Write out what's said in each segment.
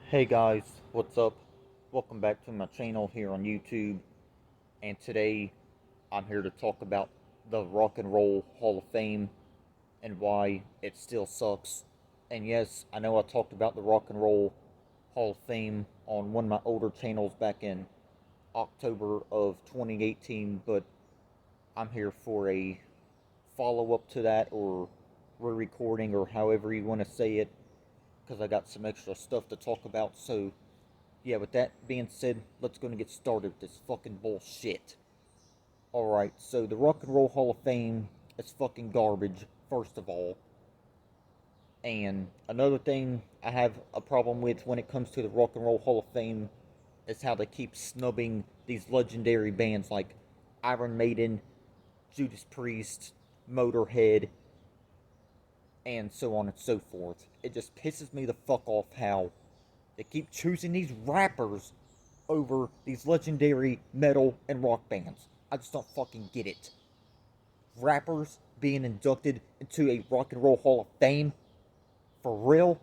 Hey guys, what's up? Welcome back to my channel here on YouTube. And today I'm here to talk about the Rock and Roll Hall of Fame and why it still sucks. And yes, I know I talked about the Rock and Roll Hall of Fame on one of my older channels back in October of 2018, but I'm here for a follow up to that or re recording or however you want to say it because I got some extra stuff to talk about. So yeah, with that being said, let's go and get started with this fucking bullshit. Alright, so the Rock and Roll Hall of Fame is fucking garbage, first of all. And another thing I have a problem with when it comes to the Rock and Roll Hall of Fame is how they keep snubbing these legendary bands like Iron Maiden, Judas Priest, Motorhead, and so on and so forth. It just pisses me the fuck off how they keep choosing these rappers over these legendary metal and rock bands. I just don't fucking get it. Rappers being inducted into a Rock and Roll Hall of Fame? For real?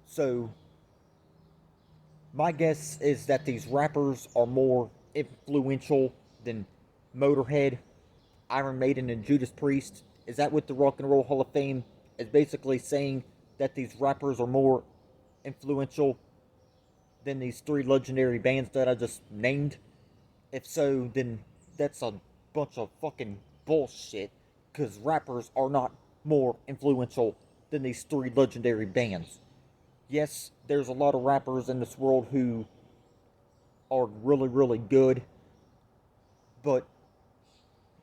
So, my guess is that these rappers are more influential than Motorhead, Iron Maiden, and Judas Priest. Is that what the Rock and Roll Hall of Fame is basically saying? That these rappers are more influential than these three legendary bands that I just named? If so, then that's a bunch of fucking bullshit, because rappers are not more influential than these three legendary bands. Yes, there's a lot of rappers in this world who are really, really good, but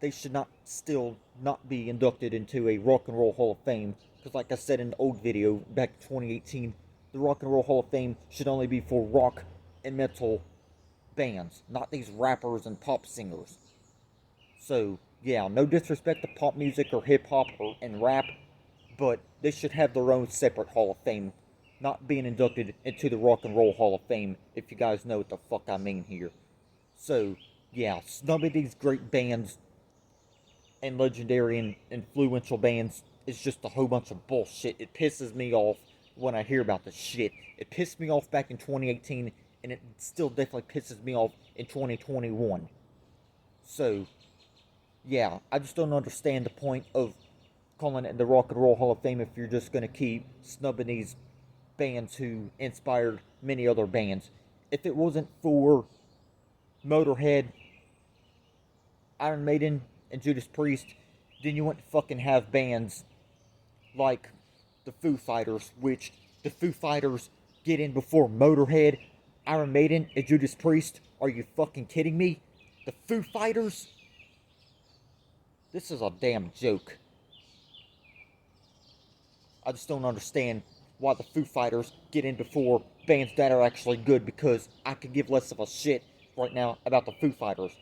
they should not still not be inducted into a Rock and Roll Hall of Fame. Because, like I said in the old video back in 2018, the Rock and Roll Hall of Fame should only be for rock and metal bands, not these rappers and pop singers. So, yeah, no disrespect to pop music or hip hop or and rap, but they should have their own separate Hall of Fame, not being inducted into the Rock and Roll Hall of Fame, if you guys know what the fuck I mean here. So, yeah, some of these great bands and legendary and influential bands is just a whole bunch of bullshit. It pisses me off when I hear about this shit. It pissed me off back in 2018, and it still definitely pisses me off in 2021. So, yeah, I just don't understand the point of calling it the Rock and Roll Hall of Fame if you're just going to keep snubbing these bands who inspired many other bands. If it wasn't for Motorhead, Iron Maiden, and Judas Priest, then you wouldn't fucking have bands like the Foo Fighters, which the Foo Fighters get in before Motorhead, Iron Maiden, and Judas Priest. Are you fucking kidding me? The Foo Fighters? This is a damn joke. I just don't understand why the Foo Fighters get in before bands that are actually good, because I could give less of a shit right now about the Foo Fighters.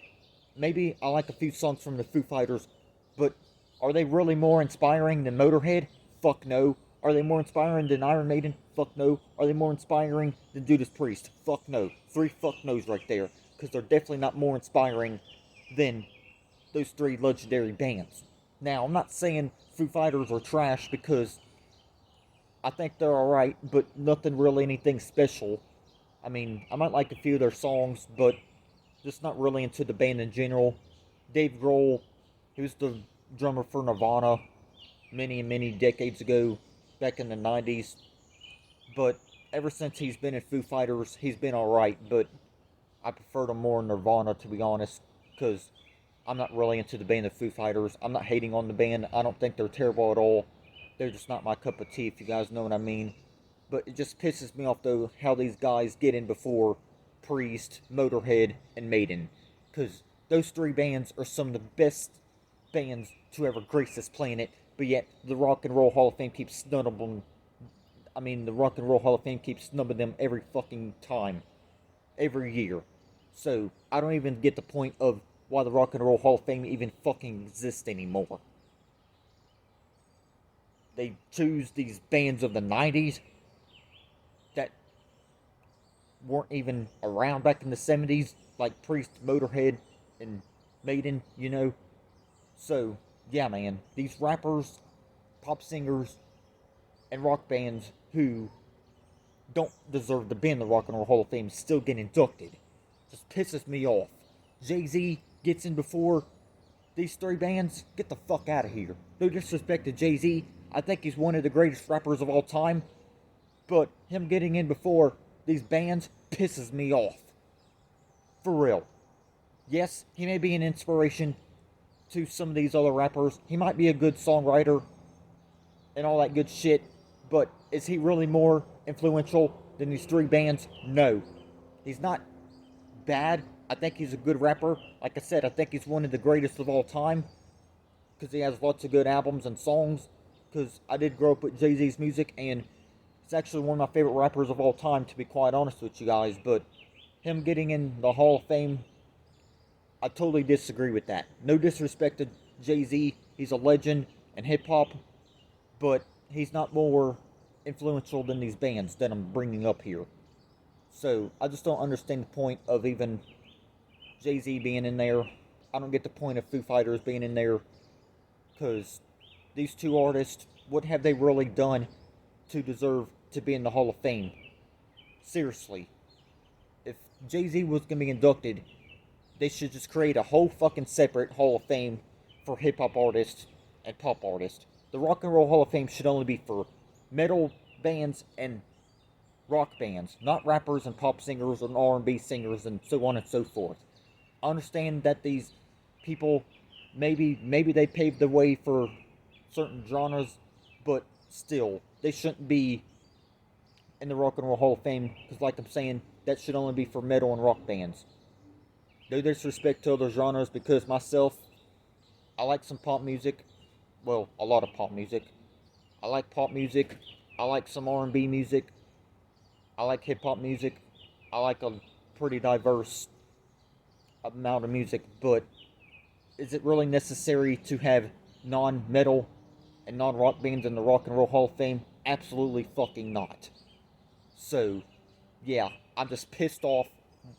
Maybe I like a few songs from the Foo Fighters, but are they really more inspiring than Motorhead? Fuck no. Are they more inspiring than Iron Maiden? Fuck no. Are they more inspiring than Judas Priest? Fuck no. Three fuck no's right there, because they're definitely not more inspiring than those three legendary bands. Now, I'm not saying Foo Fighters are trash, because I think they're alright, but nothing really anything special. I mean, I might like a few of their songs, but just not really into the band in general. Dave Grohl, he was the drummer for Nirvana many and many decades ago, back in the 90s. But ever since he's been in Foo Fighters, he's been alright, but I prefer them more in Nirvana, to be honest, because I'm not really into the band of Foo Fighters. I'm not hating on the band. I don't think they're terrible at all. They're just not my cup of tea, if you guys know what I mean. But it just pisses me off, though, how these guys get in before Priest, Motorhead, and Maiden. Because those three bands are some of the best bands to ever grace this planet, but yet the Rock and Roll Hall of Fame keeps snubbing them. I mean, the Rock and Roll Hall of Fame keeps snubbing them every fucking time, every year. So, I don't even get the point of why the Rock and Roll Hall of Fame even fucking exists anymore. They choose these bands of the 90s that weren't even around back in the 70s, like Priest, Motorhead, and Maiden, you know? So, yeah, man, these rappers, pop singers, and rock bands who don't deserve to be in the Rock and Roll Hall of Fame still get inducted. Just pisses me off. Jay-Z gets in before these three bands. Get the fuck out of here. No disrespect to Jay-Z. I think he's one of the greatest rappers of all time. But him getting in before these bands pisses me off. For real. Yes, he may be an inspiration to some of these other rappers. He might be a good songwriter and all that good shit. But is he really more influential than these three bands? No. He's not bad. I think he's a good rapper. Like I said, I think he's one of the greatest of all time. Because he has lots of good albums and songs. Because I did grow up with Jay-Z's music. And he's actually one of my favorite rappers of all time, to be quite honest with you guys. But him getting in the Hall of Fame, I totally disagree with that. No disrespect to Jay-Z. He's a legend in hip-hop. But he's not more influential than these bands that I'm bringing up here. So, I just don't understand the point of even Jay-Z being in there. I don't get the point of Foo Fighters being in there. Because these two artists, what have they really done to deserve to be in the Hall of Fame? Seriously. If Jay-Z was going to be inducted, they should just create a whole fucking separate Hall of Fame for hip-hop artists and pop artists. The Rock and Roll Hall of Fame should only be for metal bands and rock bands, not rappers and pop singers and R&B singers and so on and so forth. I understand that these people, maybe they paved the way for certain genres, but still, they shouldn't be in the Rock and Roll Hall of Fame, because like I'm saying, that should only be for metal and rock bands. No disrespect to other genres, because myself, I like some pop music. Well, a lot of pop music. I like pop music. I like some R&B music. I like hip-hop music. I like a pretty diverse amount of music, but is it really necessary to have non-metal and non-rock bands in the Rock and Roll Hall of Fame? Absolutely fucking not. So, yeah, I'm just pissed off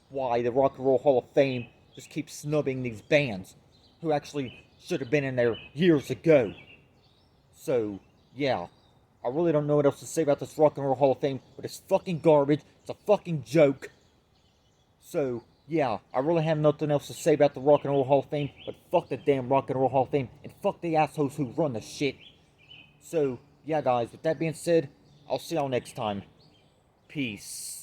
why the Rock and Roll Hall of Fame just keeps snubbing these bands who actually should have been in there years ago. So, yeah, I really don't know what else to say about this Rock and Roll Hall of Fame, but it's fucking garbage. It's a fucking joke. So, yeah, I really have nothing else to say about the Rock and Roll Hall of Fame, but fuck the damn Rock and Roll Hall of Fame, and fuck the assholes who run the shit. So, yeah guys, with that being said, I'll see y'all next time. Peace.